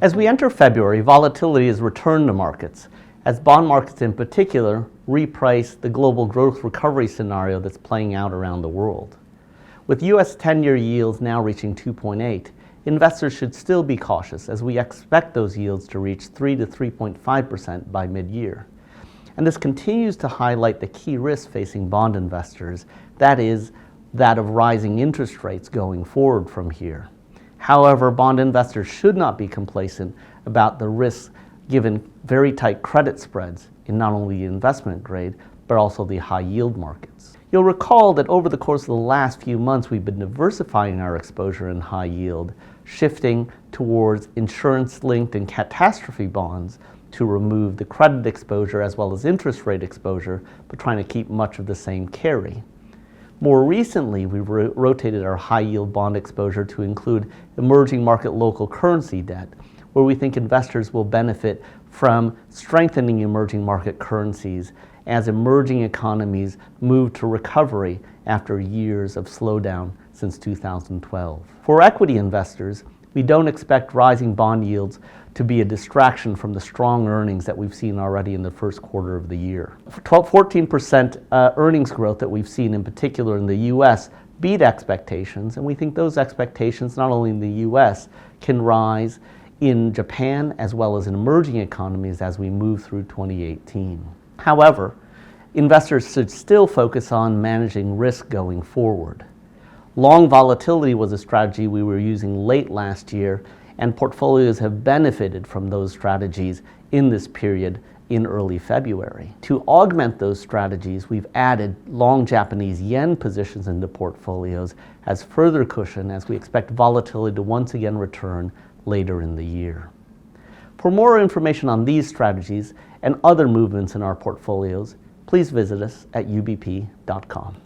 As we enter February, volatility has returned to markets, as bond markets in particular reprice the global growth recovery scenario that's playing out around the world. With U.S. 10-year yields now reaching 2.8, investors should still be cautious as we expect those yields to reach 3 to 3.5% by mid-year. And this continues to highlight the key risk facing bond investors, that is, that of rising interest rates going forward from here. However, bond investors should not be complacent about the risks given very tight credit spreads in not only the investment grade, but also the high yield markets. You'll recall that over the course of the last few months, we've been diversifying our exposure in high yield, shifting towards insurance-linked and catastrophe bonds to remove the credit exposure as well as interest rate exposure, but trying to keep much of the same carry. More recently, we've rotated our high-yield bond exposure to include emerging market local currency debt, where we think investors will benefit from strengthening emerging market currencies as emerging economies move to recovery after years of slowdown since 2012. For equity investors, we don't expect rising bond yields to be a distraction from the strong earnings that we've seen already in the first quarter of the year. 14% earnings growth that we've seen in particular in the U.S. beat expectations, and we think those expectations, not only in the U.S., can rise in Japan as well as in emerging economies as we move through 2018. However, investors should still focus on managing risk going forward. Long volatility was a strategy we were using late last year, and portfolios have benefited from those strategies in this period in early February. To augment those strategies, we've added long Japanese yen positions into portfolios as further cushion as we expect volatility to once again return later in the year. For more information on these strategies and other movements in our portfolios, please visit us at ubp.com.